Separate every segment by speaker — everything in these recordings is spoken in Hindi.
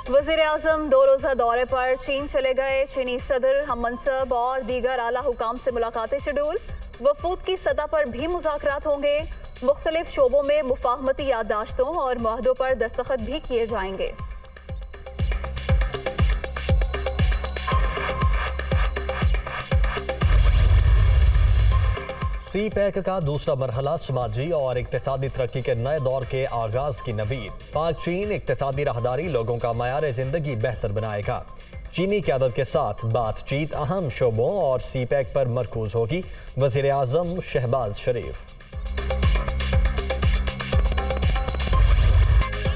Speaker 1: वज़ीर-ए-आज़म 2 रोज़ा दौरे पर चीन चले गए। चीनी सदर हममनसब और दीगर आला हुकाम से मुलाकातें शेड्यूल। वफूद की सतह पर भी मुज़ाकरात होंगे। मुख्तलिफ शोबों में मुफाहमती याददाश्तों और मुआहदों पर दस्तखत भी किए जाएंगे।
Speaker 2: सी पैक का दूसरा मरहला समाजी और इक्तिसादी तरक्की के नए दौर के आगाज की नवीद। पाक चीन इक्तिसादी राहदारी लोगों का मयार जिंदगी बेहतर बनाएगा। चीनी क़यादत के साथ बातचीत अहम शोबों और सी पैक पर मरकूज होगी। वज़ीर आज़म शहबाज शरीफ।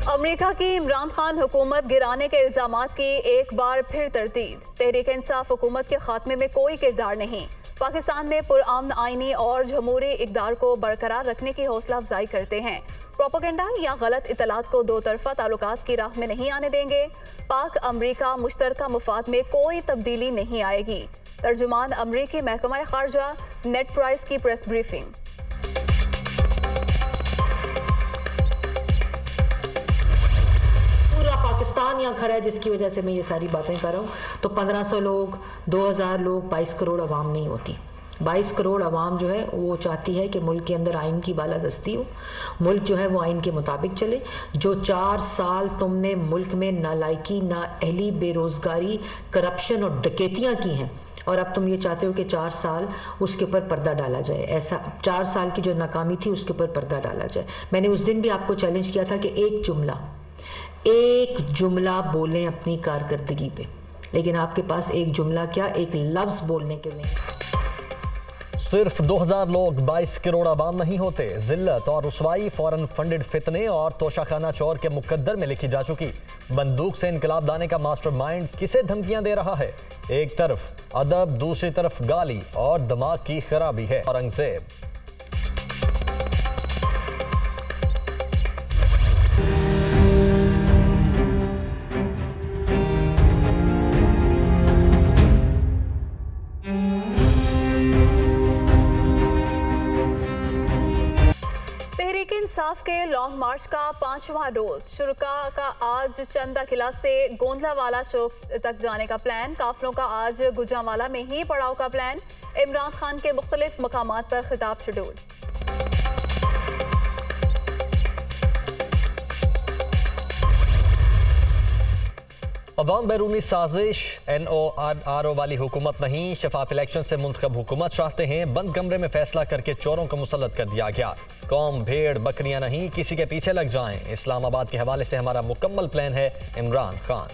Speaker 1: अमेरिका की इमरान खान हुकूमत गिराने के इल्जामात की एक बार फिर तरदीद। तहरीक इंसाफ हुकूमत के खात्मे में कोई किरदार नहीं। पाकिस्तान में पुरअमन आईनी और जमहूरी इक़दार को बरकरार रखने की हौसला अफजाई करते हैं। प्रोपेगेंडा या गलत इतलात को दो तरफा ताल्लुकात की राह में नहीं आने देंगे। पाक अमरीका मुश्तरका मुफाद में कोई तब्दीली नहीं आएगी। तर्जुमान अमरीकी महकमा खारजा नेड प्राइस की प्रेस ब्रीफिंग।
Speaker 3: पाकिस्तान यहाँ खड़ा है जिसकी वजह से मैं ये सारी बातें कर रहा हूँ। तो 1500 लोग, 2000 लोग, 22 करोड़ अवाम नहीं होती। 22 करोड़ अवाम जो है वो चाहती है कि मुल्क के अंदर आइन की बालादस्ती हो, मुल्क जो है वो आइन के मुताबिक चले। जो 4 साल तुमने मुल्क में नालायकी, नाअहली, बेरोज़गारी, करप्शन और डकैतियाँ की हैं, और अब तुम ये चाहते हो कि 4 साल उसके ऊपर पर्दा डाला जाए। ऐसा 4 साल की जो नाकामी थी उसके ऊपर पर्दा डाला जाए। मैंने उस दिन भी आपको चैलेंज किया था कि एक जुमला बोलें अपनी कारकर्दगी पे, लेकिन आपके पास एक जुमला क्या, एक लफ्ज बोलने के लिए।
Speaker 2: सिर्फ 2000 लोग 22 करोड़ आवाम नहीं होते। जिल्लत और रुसवाई फौरन फंडेड फितने और तोशाखाना चोर के मुकद्दर में लिखी जा चुकी। बंदूक से इनकलाब लाने का मास्टरमाइंड किसे धमकियां दे रहा है? एक तरफ अदब, दूसरी तरफ गाली और दिमाग की खराबी है। औरंगजेब।
Speaker 1: इंसाफ के लॉन्ग मार्च का 5वां रोज। शुरुका का आज चंदा किला से गोंदलावाला चौक तक जाने का प्लान। काफिलों का आज गुजरांवाला में ही पड़ाव का प्लान। इमरान खान के मुख्तलिफ मकामात पर खिताब शेड्यूल।
Speaker 2: अवाम बैरूनी साजिश, NORO वाली हुकूमत नहीं, शफाफ इलेक्शन से मुंतखब हुकूमत चाहते हैं। बंद कमरे में फैसला करके चोरों को मुसल्लत कर दिया गया। कौम भेड़ बकरियां नहीं, किसी के पीछे लग जाएं। इस्लामाबाद के हवाले से हमारा मुकम्मल प्लान है। इमरान खान।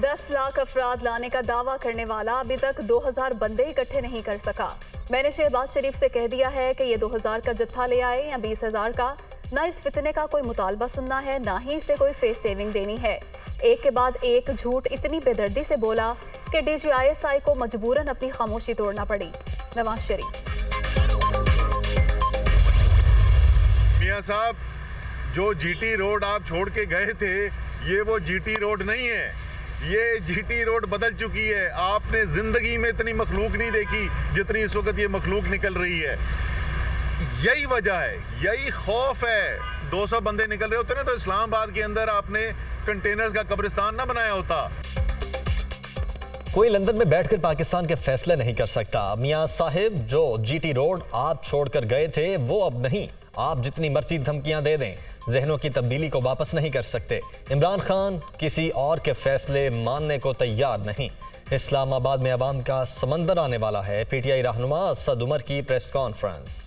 Speaker 2: $10 लाख अफराद लाने का दावा करने वाला अभी तक 2000 बंदे इकट्ठे नहीं कर सका। मैंने शहबाज शरीफ से कह दिया है कि ये 2000 का जत्था ले आए या 20,000 का। ना इस फितने का कोई मुतालबा सुनना है, ना ही इसे कोई फेस सेविंग देनी है। एक के बाद एक झूठ इतनी बेदर्दी से बोला कि DGISI को मजबूरन अपनी खामोशी तोड़ना पड़ी। नवाज शरीफ।
Speaker 4: मियां साहब, जो GT रोड आप छोड़ के गए थे, ये वो GT रोड नहीं है। ये GT रोड बदल चुकी है। आपने जिंदगी में इतनी मखलूक नहीं देखी जितनी इस वक्त ये मखलूक निकल रही है। यही वजह है, यही खौफ है। 200 बंदे निकल रहे होते ना तो इस्लामाबाद के अंदर आपने कंटेनर्स का कब्रिस्तान ना बनाया होता।
Speaker 2: कोई लंदन में बैठकर पाकिस्तान के फैसले नहीं कर सकता। मियां साहिब, जो GT रोड आप छोड़कर गए थे वो अब नहीं। आप जितनी मर्जी धमकियां दे दें, जहनों की तब्दीली को वापस नहीं कर सकते। इमरान खान किसी और के फैसले मानने को तैयार नहीं। इस्लामाबाद में अवाम का समंदर आने वाला है। PTI रहनुमा असद उमर की प्रेस कॉन्फ्रेंस।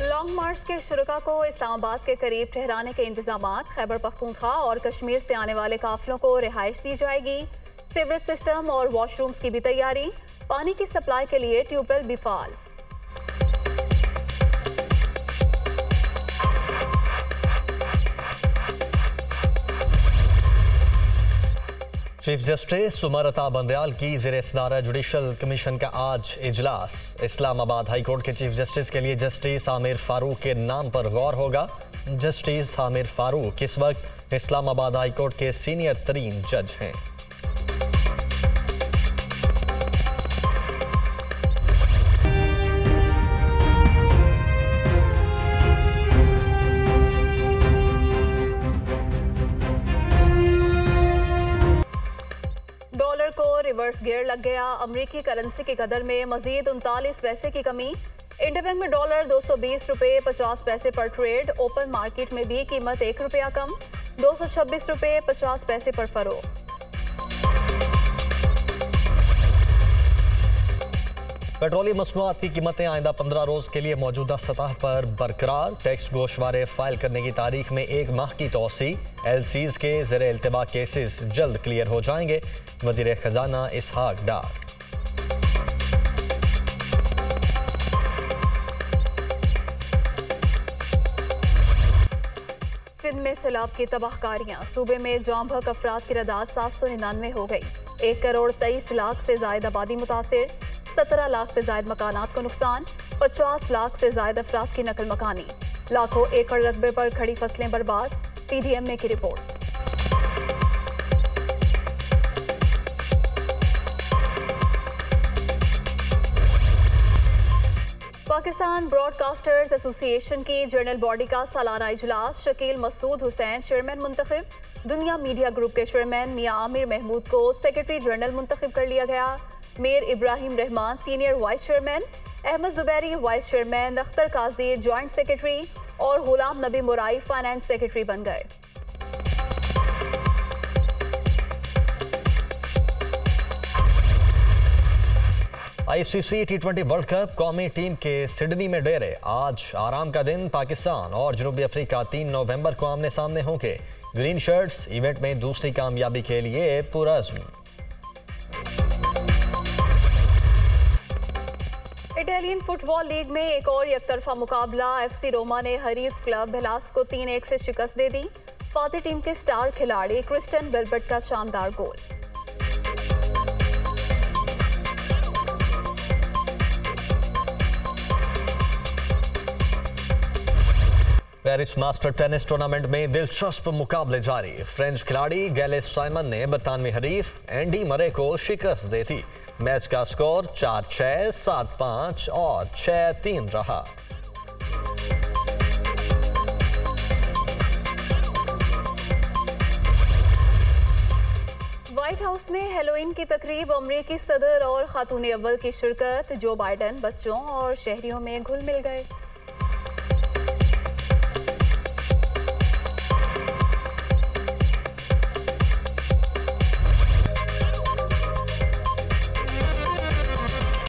Speaker 1: लॉन्ग मार्च के शुरुका को इस्लामाबाद के करीब ठहराने के इंतजामात। खैबर पख्तूनख्वा और कश्मीर से आने वाले काफिलों को रिहाइश दी जाएगी। सीवरेज सिस्टम और वॉशरूम्स की भी तैयारी। पानी की सप्लाई के लिए ट्यूबवेल भी फाल।
Speaker 5: चीफ जस्टिस उमर अता बंदयाल की ज़ेर सदारत जुडिशल कमीशन का आज इजलास। इस्लामाबाद हाई कोर्ट के चीफ जस्टिस के लिए जस्टिस आमिर फारूक के नाम पर गौर होगा। जस्टिस आमिर फारूक इस वक्त इस्लामाबाद हाई कोर्ट के सीनियर तरीन जज हैं।
Speaker 1: डॉलर को रिवर्स गियर लग गया। अमेरिकी करेंसी की कदर में मजीद 39 पैसे की कमी। इंडिया बैंक में डॉलर 220 रुपये 50 पैसे पर ट्रेड। ओपन मार्केट में भी कीमत 1 रुपया कम, 226 रुपये 50 पैसे पर फरोख्त।
Speaker 5: पेट्रोलियम मसनूआत की कीमतें आइंदा 15 रोज के लिए मौजूदा सतह पर बरकरार। टैक्स गोशवारे फाइल करने की तारीख में 1 माह की तोसी। एलसीज के ज़ेरे इल्तिबा केसेस जल्द क्लियर हो जाएंगे। वजीर खजाना इसहाक डार।
Speaker 1: सिंध में सैलाब की तबाहकारियां। सूबे में जाम बहक अफराद की तादाद 799 हो गई। 1 करोड़ 23 लाख से जायद आबादी मुतासिर। 17 लाख से जायद मकानात को नुकसान। 50 लाख से जायद अफराद की नकल मकानी। लाखों एकड़ रकबे पर खड़ी फसलें बर्बाद। PDMA की रिपोर्ट। पाकिस्तान ब्रॉडकास्टर्स एसोसिएशन की जनरल बॉडी का सालाना इजलास। शकील मसूद हुसैन चेयरमैन मुंतखब। दुनिया मीडिया ग्रुप के चेयरमैन मियां आमिर महमूद को सेक्रेटरी जनरल मुंतखब कर लिया गया। Mir Ibrahim Rehman senior vice chairman, Ahmed Zuberi vice chairman, Akhtar Qazi joint secretary और गुलाम नबी मुराई फाइनेंस सेक्रेटरी बन गए।
Speaker 5: ICC T20 वर्ल्ड कप कौमी टीम के सिडनी में डेरे। आज आराम का दिन। पाकिस्तान और जनूबी अफ्रीका 3 नवंबर को आमने सामने होंगे। ग्रीन शर्ट्स इवेंट में दूसरी कामयाबी के लिए पुरअज़्म।
Speaker 1: इटालियन फुटबॉल लीग में एक और एकतरफा मुकाबला। FC रोमा ने हरीफ क्लब हेलास को 3-1 से शिकस्त दे दी। फातिह टीम के स्टार खिलाड़ी क्रिस्टियन वेलबर्ट का शानदार गोल।
Speaker 5: पेरिस मास्टर टेनिस टूर्नामेंट में दिलचस्प मुकाबले जारी। फ्रेंच खिलाड़ी गैलिस साइमन ने बरतानवी हरीफ एंडी मरे को शिकस्त दे दी। मैच का स्कोर 4-6, 7-5 और 6-3 रहा।
Speaker 1: व्हाइट हाउस में हेलोइन की तकरीब। अमरीकी सदर और खातून अव्वल की शिरकत। जो बाइडेन बच्चों और शहरियों में घुल मिल गए।